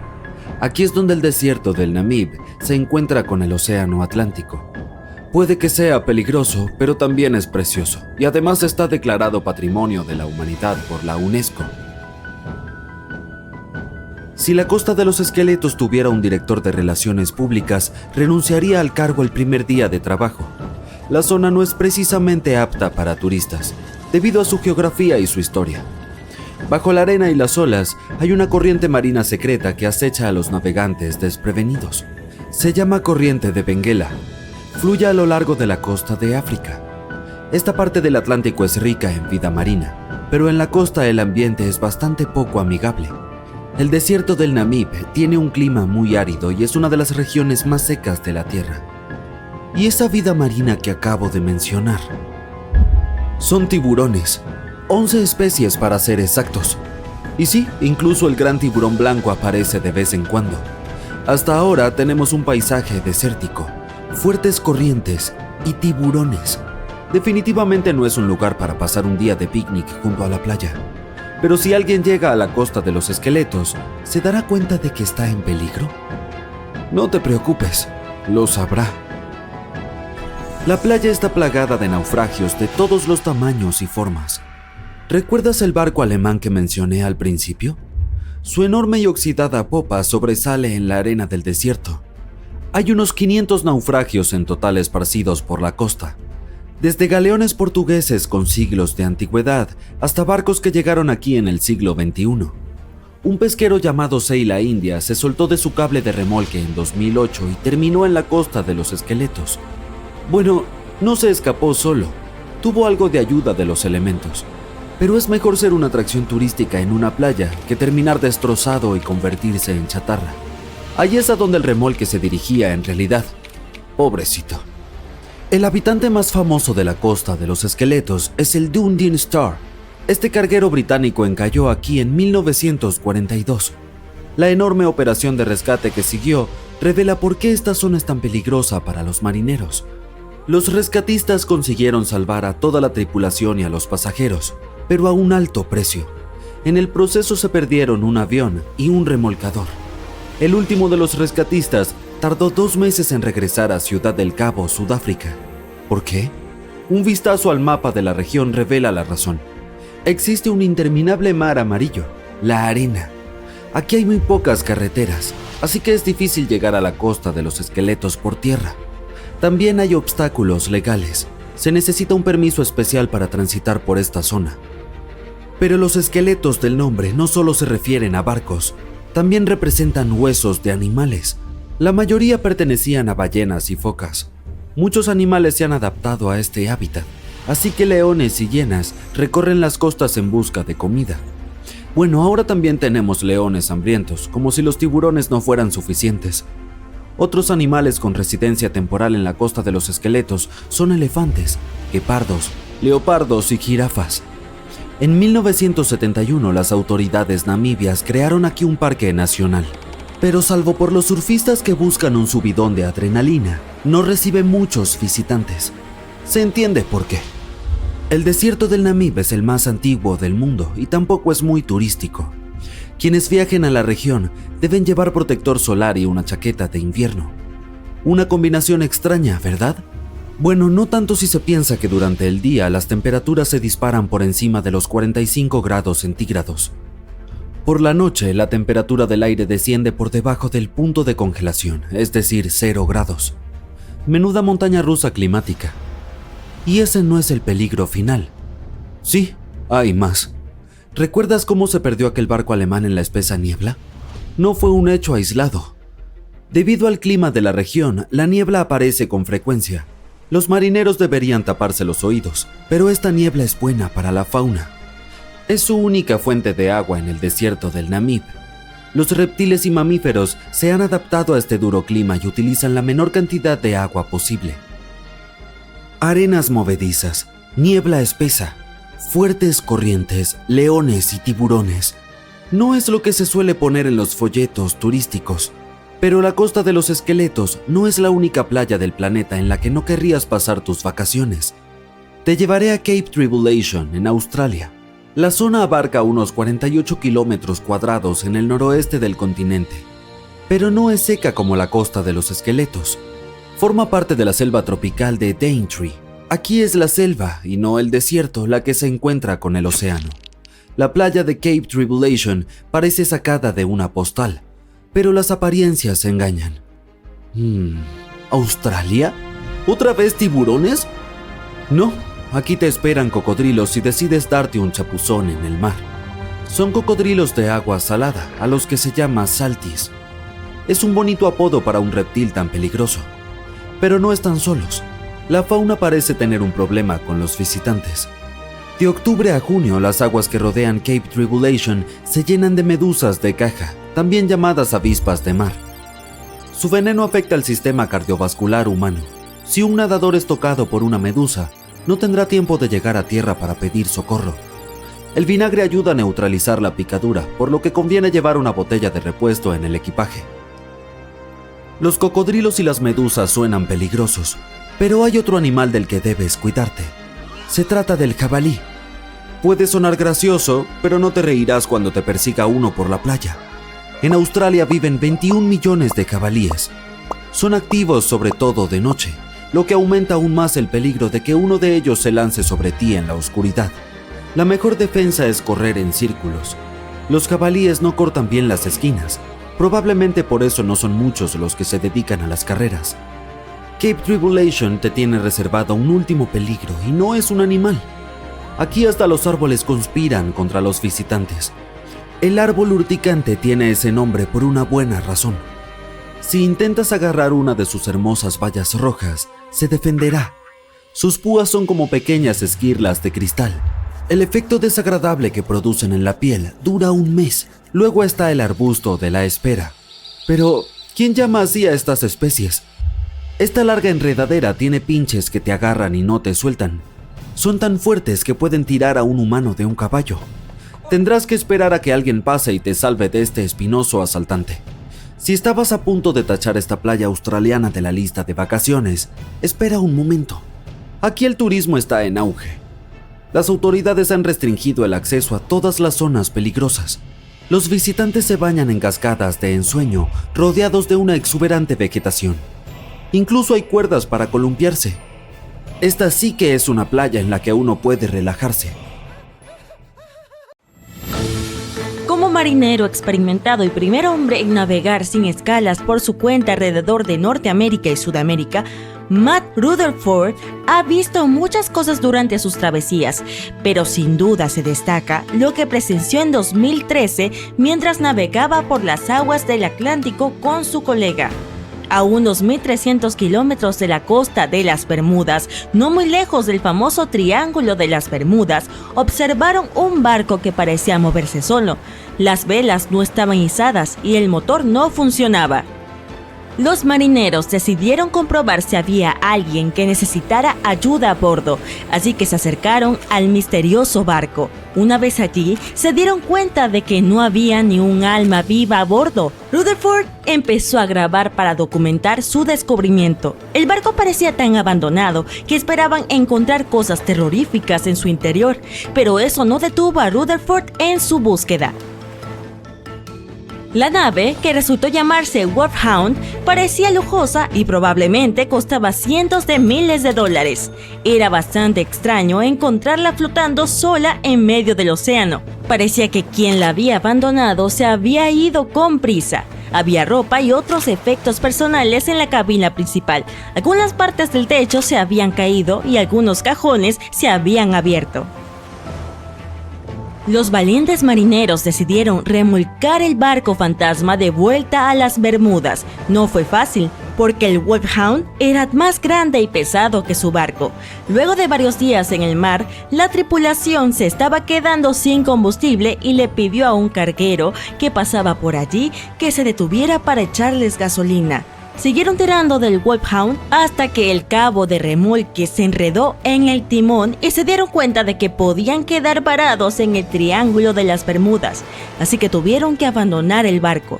Aquí es donde el desierto del Namib se encuentra con el océano Atlántico. Puede que sea peligroso, pero también es precioso, y además está declarado Patrimonio de la Humanidad por la UNESCO. Si la Costa de los Esqueletos tuviera un director de relaciones públicas, renunciaría al cargo el primer día de trabajo. La zona no es precisamente apta para turistas, debido a su geografía y su historia. Bajo la arena y las olas hay una corriente marina secreta que acecha a los navegantes desprevenidos. Se llama Corriente de Benguela. Fluye a lo largo de la costa de África. Esta parte del Atlántico es rica en vida marina, pero en la costa el ambiente es bastante poco amigable. El desierto del Namib tiene un clima muy árido y es una de las regiones más secas de la Tierra. Y esa vida marina que acabo de mencionar son tiburones, 11 especies para ser exactos. Y sí, incluso el gran tiburón blanco aparece de vez en cuando. Hasta ahora tenemos un paisaje desértico, fuertes corrientes y tiburones. Definitivamente no es un lugar para pasar un día de picnic junto a la playa. Pero si alguien llega a la Costa de los Esqueletos, ¿se dará cuenta de que está en peligro? No te preocupes, lo sabrá. La playa está plagada de naufragios de todos los tamaños y formas. ¿Recuerdas el barco alemán que mencioné al principio? Su enorme y oxidada popa sobresale en la arena del desierto. Hay unos 500 naufragios en total esparcidos por la costa, desde galeones portugueses con siglos de antigüedad hasta barcos que llegaron aquí en el siglo XXI. Un pesquero llamado Seila India se soltó de su cable de remolque en 2008 y terminó en la Costa de los Esqueletos. Bueno, no se escapó solo, tuvo algo de ayuda de los elementos. Pero es mejor ser una atracción turística en una playa que terminar destrozado y convertirse en chatarra. Allí es a donde el remolque se dirigía en realidad. Pobrecito. El habitante más famoso de la Costa de los Esqueletos es el Dundee Star. Este carguero británico encalló aquí en 1942. La enorme operación de rescate que siguió revela por qué esta zona es tan peligrosa para los marineros. Los rescatistas consiguieron salvar a toda la tripulación y a los pasajeros, pero a un alto precio. En el proceso se perdieron un avión y un remolcador. El último de los rescatistas tardó 2 meses en regresar a Ciudad del Cabo, Sudáfrica. ¿Por qué? Un vistazo al mapa de la región revela la razón. Existe un interminable mar amarillo, la arena. Aquí hay muy pocas carreteras, así que es difícil llegar a la costa de los esqueletos por tierra. También hay obstáculos legales. Se necesita un permiso especial para transitar por esta zona. Pero los esqueletos del nombre no solo se refieren a barcos, también representan huesos de animales. La mayoría pertenecían a ballenas y focas. Muchos animales se han adaptado a este hábitat, así que leones y hienas recorren las costas en busca de comida. Bueno, ahora también tenemos leones hambrientos, como si los tiburones no fueran suficientes. Otros animales con residencia temporal en la costa de los esqueletos son elefantes, guepardos, leopardos y jirafas. En 1971 las autoridades namibias crearon aquí un parque nacional, pero salvo por los surfistas que buscan un subidón de adrenalina, no recibe muchos visitantes. Se entiende por qué. El desierto del Namib es el más antiguo del mundo y tampoco es muy turístico. Quienes viajen a la región deben llevar protector solar y una chaqueta de invierno. Una combinación extraña, ¿verdad? Bueno, no tanto si se piensa que durante el día las temperaturas se disparan por encima de los 45 grados centígrados. Por la noche, la temperatura del aire desciende por debajo del punto de congelación, es decir, 0 grados. Menuda montaña rusa climática. Y ese no es el peligro final. Sí, hay más. ¿Recuerdas cómo se perdió aquel barco alemán en la espesa niebla? No fue un hecho aislado. Debido al clima de la región, la niebla aparece con frecuencia. Los marineros deberían taparse los oídos, pero esta niebla es buena para la fauna. Es su única fuente de agua en el desierto del Namib. Los reptiles y mamíferos se han adaptado a este duro clima y utilizan la menor cantidad de agua posible. Arenas movedizas, niebla espesa, fuertes corrientes, leones y tiburones. No es lo que se suele poner en los folletos turísticos, pero la costa de los esqueletos no es la única playa del planeta en la que no querrías pasar tus vacaciones. Te llevaré a Cape Tribulation, en Australia. La zona abarca unos 48 kilómetros cuadrados en el noroeste del continente, pero no es seca como la costa de los esqueletos. Forma parte de la selva tropical de Daintree. Aquí es la selva y no el desierto la que se encuentra con el océano. La playa de Cape Tribulation parece sacada de una postal, pero las apariencias engañan. ¿Australia? ¿Otra vez tiburones? No, aquí te esperan cocodrilos si decides darte un chapuzón en el mar. Son cocodrilos de agua salada, a los que se llama saltis. Es un bonito apodo para un reptil tan peligroso. Pero no están solos. La fauna parece tener un problema con los visitantes. De octubre a junio, las aguas que rodean Cape Tribulation se llenan de medusas de caja, también llamadas avispas de mar. Su veneno afecta al sistema cardiovascular humano. Si un nadador es tocado por una medusa, no tendrá tiempo de llegar a tierra para pedir socorro. El vinagre ayuda a neutralizar la picadura, por lo que conviene llevar una botella de repuesto en el equipaje. Los cocodrilos y las medusas suenan peligrosos, pero hay otro animal del que debes cuidarte. Se trata del jabalí. Puede sonar gracioso, pero no te reirás cuando te persiga uno por la playa. En Australia viven 21 millones de jabalíes. Son activos sobre todo de noche, lo que aumenta aún más el peligro de que uno de ellos se lance sobre ti en la oscuridad. La mejor defensa es correr en círculos. Los jabalíes no cortan bien las esquinas. Probablemente por eso no son muchos los que se dedican a las carreras. Cape Tribulation te tiene reservado un último peligro y no es un animal. Aquí hasta los árboles conspiran contra los visitantes. El árbol urticante tiene ese nombre por una buena razón. Si intentas agarrar una de sus hermosas bayas rojas, se defenderá. Sus púas son como pequeñas esquirlas de cristal. El efecto desagradable que producen en la piel dura un mes. Luego está el arbusto de la espera. Pero, ¿quién llama así a estas especies? Esta larga enredadera tiene pinches que te agarran y no te sueltan. Son tan fuertes que pueden tirar a un humano de un caballo. Tendrás que esperar a que alguien pase y te salve de este espinoso asaltante. Si estabas a punto de tachar esta playa australiana de la lista de vacaciones, espera un momento. Aquí el turismo está en auge. Las autoridades han restringido el acceso a todas las zonas peligrosas. Los visitantes se bañan en cascadas de ensueño rodeados de una exuberante vegetación. Incluso hay cuerdas para columpiarse. Esta sí que es una playa en la que uno puede relajarse.
Como marinero experimentado y primer hombre en navegar sin escalas por su cuenta alrededor de Norteamérica y Sudamérica, Matt Rutherford ha visto muchas cosas durante sus travesías, pero sin duda se destaca lo que presenció en 2013 mientras navegaba por las aguas del Atlántico con su colega. A unos 1.300 kilómetros de la costa de las Bermudas, no muy lejos del famoso Triángulo de las Bermudas, observaron un barco que parecía moverse solo. Las velas no estaban izadas y el motor no funcionaba. Los marineros decidieron comprobar si había alguien que necesitara ayuda a bordo, así que se acercaron al misterioso barco. Una vez allí, se dieron cuenta de que no había ni un alma viva a bordo. Rutherford empezó a grabar para documentar su descubrimiento. El barco parecía tan abandonado que esperaban encontrar cosas terroríficas en su interior, pero eso no detuvo a Rutherford en su búsqueda. La nave, que resultó llamarse Wolfhound, parecía lujosa y probablemente costaba cientos de miles de dólares. Era bastante extraño encontrarla flotando sola en medio del océano. Parecía que quien la había abandonado se había ido con prisa. Había ropa y otros efectos personales en la cabina principal. Algunas partes del techo se habían caído y algunos cajones se habían abierto. Los valientes marineros decidieron remolcar el barco fantasma de vuelta a las Bermudas. No fue fácil, porque el Wolfhound era más grande y pesado que su barco. Luego de varios días en el mar, la tripulación se estaba quedando sin combustible y le pidió a un carguero que pasaba por allí que se detuviera para echarles gasolina. Siguieron tirando del Wolfhound hasta que el cabo de remolque se enredó en el timón y se dieron cuenta de que podían quedar varados en el Triángulo de las Bermudas, así que tuvieron que abandonar el barco.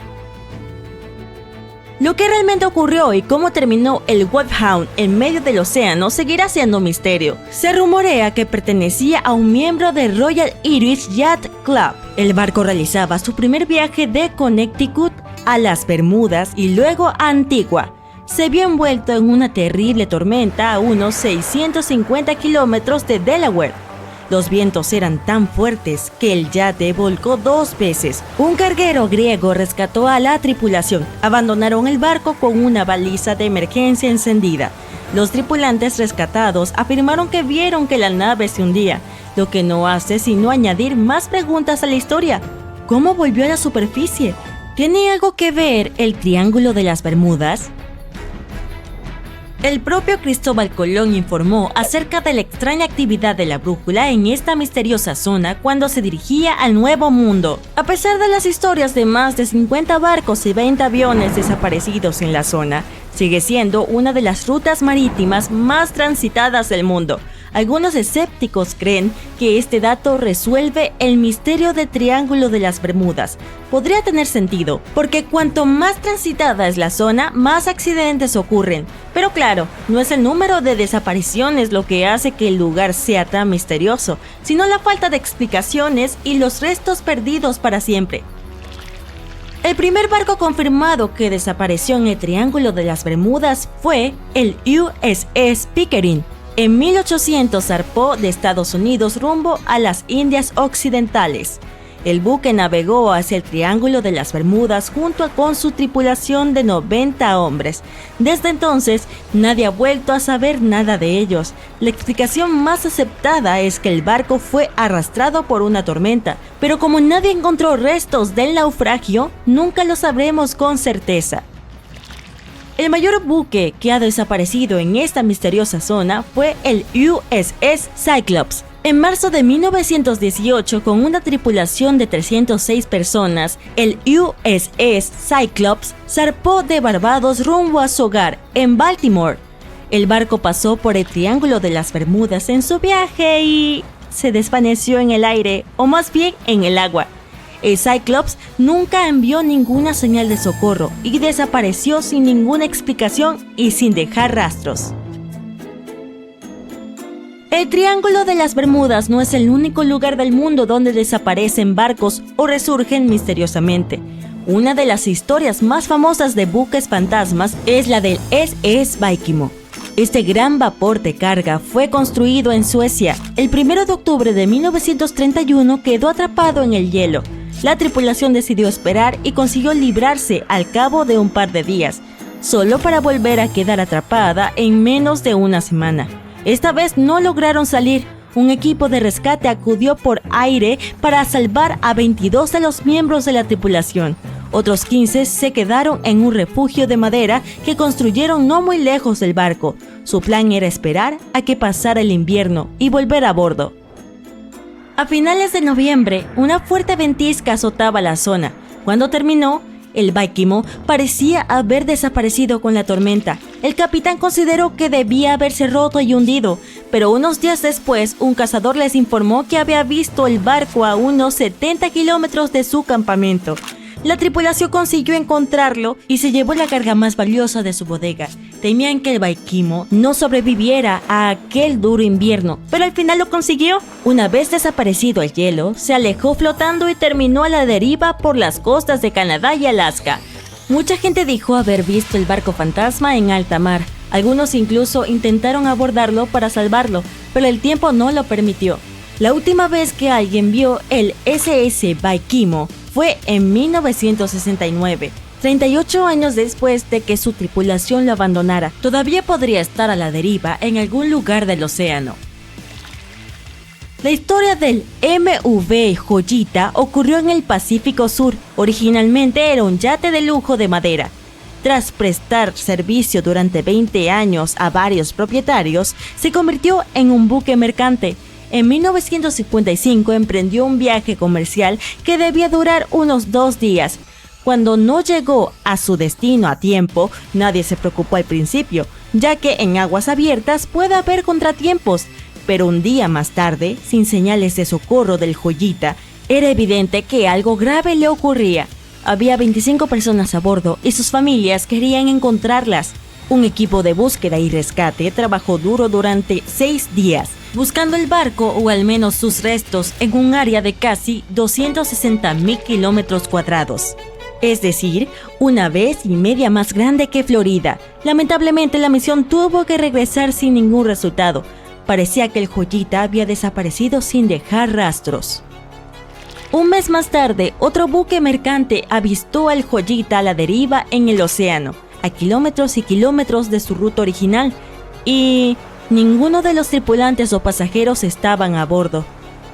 Lo que realmente ocurrió y cómo terminó el Wolfhound en medio del océano seguirá siendo un misterio. Se rumorea que pertenecía a un miembro del Royal Irish Yacht Club. El barco realizaba su primer viaje de Connecticut a las Bermudas y luego a Antigua. Se vio envuelto en una terrible tormenta a unos 650 kilómetros de Delaware. Los vientos eran tan fuertes que el yate volcó 2 veces. Un carguero griego rescató a la tripulación. Abandonaron el barco con una baliza de emergencia encendida. Los tripulantes rescatados afirmaron que vieron que la nave se hundía, lo que no hace sino añadir más preguntas a la historia. ¿Cómo volvió a la superficie? ¿Tiene algo que ver el Triángulo de las Bermudas? El propio Cristóbal Colón informó acerca de la extraña actividad de la brújula en esta misteriosa zona cuando se dirigía al Nuevo Mundo. A pesar de las historias de más de 50 barcos y 20 aviones desaparecidos en la zona, sigue siendo una de las rutas marítimas más transitadas del mundo. Algunos escépticos creen que este dato resuelve el misterio del Triángulo de las Bermudas. Podría tener sentido, porque cuanto más transitada es la zona, más accidentes ocurren. Pero claro, no es el número de desapariciones lo que hace que el lugar sea tan misterioso, sino la falta de explicaciones y los restos perdidos para siempre. El primer barco confirmado que desapareció en el Triángulo de las Bermudas fue el USS Pickering. En 1800 zarpó de Estados Unidos rumbo a las Indias Occidentales. El buque navegó hacia el Triángulo de las Bermudas junto con su tripulación de 90 hombres. Desde entonces, nadie ha vuelto a saber nada de ellos. La explicación más aceptada es que el barco fue arrastrado por una tormenta, pero como nadie encontró restos del naufragio, nunca lo sabremos con certeza. El mayor buque que ha desaparecido en esta misteriosa zona fue el USS Cyclops. En marzo de 1918, con una tripulación de 306 personas, el USS Cyclops zarpó de Barbados rumbo a su hogar, en Baltimore. El barco pasó por el Triángulo de las Bermudas en su viaje y se desvaneció en el aire, o más bien en el agua. El Cyclops nunca envió ninguna señal de socorro y desapareció sin ninguna explicación y sin dejar rastros. El Triángulo de las Bermudas no es el único lugar del mundo donde desaparecen barcos o resurgen misteriosamente. Una de las historias más famosas de buques fantasmas es la del SS Viking. Este gran vapor de carga fue construido en Suecia. El 1 de octubre de 1931 quedó atrapado en el hielo. La tripulación decidió esperar y consiguió librarse al cabo de un par de días, solo para volver a quedar atrapada en menos de una semana. Esta vez no lograron salir. Un equipo de rescate acudió por aire para salvar a 22 de los miembros de la tripulación. Otros 15 se quedaron en un refugio de madera que construyeron no muy lejos del barco. Su plan era esperar a que pasara el invierno y volver a bordo. A finales de noviembre, una fuerte ventisca azotaba la zona. Cuando terminó, el Baikimo parecía haber desaparecido con la tormenta. El capitán consideró que debía haberse roto y hundido, pero unos días después, un cazador les informó que había visto el barco a unos 70 kilómetros de su campamento. La tripulación consiguió encontrarlo y se llevó la carga más valiosa de su bodega. Temían que el Baikimo no sobreviviera a aquel duro invierno, pero al final lo consiguió. Una vez desaparecido el hielo, se alejó flotando y terminó a la deriva por las costas de Canadá y Alaska. Mucha gente dijo haber visto el barco fantasma en alta mar. Algunos incluso intentaron abordarlo para salvarlo, pero el tiempo no lo permitió. La última vez que alguien vio el SS Baikimo fue en 1969, 38 años después de que su tripulación lo abandonara. Todavía podría estar a la deriva en algún lugar del océano. La historia del MV Joyita ocurrió en el Pacífico Sur. Originalmente era un yate de lujo de madera. Tras prestar servicio durante 20 años a varios propietarios, se convirtió en un buque mercante. En 1955 emprendió un viaje comercial que debía durar unos 2 días. Cuando no llegó a su destino a tiempo, nadie se preocupó al principio, ya que en aguas abiertas puede haber contratiempos. Pero un día más tarde, sin señales de socorro del Joyita, era evidente que algo grave le ocurría. Había 25 personas a bordo y sus familias querían encontrarlas. Un equipo de búsqueda y rescate trabajó duro durante 6 días, buscando el barco o al menos sus restos en un área de casi 260,000 kilómetros cuadrados. Es decir, 1,5 veces más grande que Florida. Lamentablemente, la misión tuvo que regresar sin ningún resultado. Parecía que el Joyita había desaparecido sin dejar rastros. Un mes más tarde, otro buque mercante avistó al Joyita a la deriva en el océano, a kilómetros y kilómetros de su ruta original, y ninguno de los tripulantes o pasajeros estaban a bordo.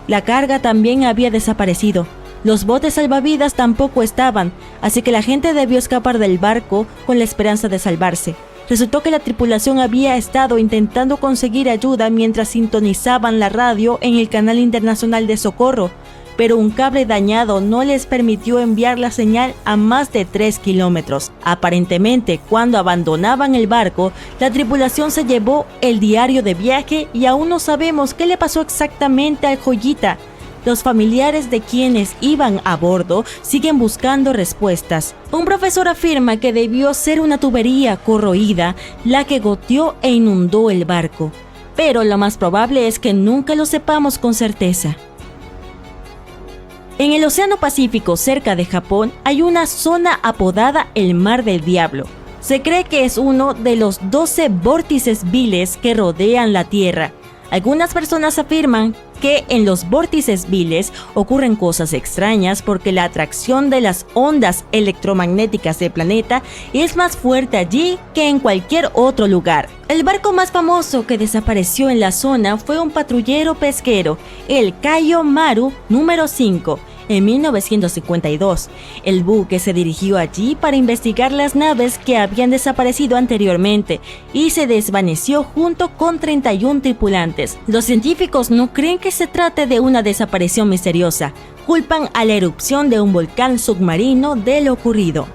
La carga también había desaparecido. Los botes salvavidas tampoco estaban, así que la gente debió escapar del barco con la esperanza de salvarse. Resultó que la tripulación había estado intentando conseguir ayuda mientras sintonizaban la radio en el canal internacional de socorro, pero un cable dañado no les permitió enviar la señal a más de 3 kilómetros. Aparentemente, cuando abandonaban el barco, la tripulación se llevó el diario de viaje y aún no sabemos qué le pasó exactamente al Joyita. Los familiares de quienes iban a bordo siguen buscando respuestas. Un profesor afirma que debió ser una tubería corroída la que goteó e inundó el barco, pero lo más probable es que nunca lo sepamos con certeza. En el Océano Pacífico, cerca de Japón, hay una zona apodada el Mar del Diablo. Se cree que es uno de los 12 vórtices viles que rodean la Tierra. Algunas personas afirman que en los vórtices viles ocurren cosas extrañas porque la atracción de las ondas electromagnéticas del planeta es más fuerte allí que en cualquier otro lugar. El barco más famoso que desapareció en la zona fue un patrullero pesquero, el Kaio Maru número 5. En 1952, el buque se dirigió allí para investigar las naves que habían desaparecido anteriormente y se desvaneció junto con 31 tripulantes. Los científicos no creen que se trate de una desaparición misteriosa. Culpan a la erupción de un volcán submarino de lo ocurrido.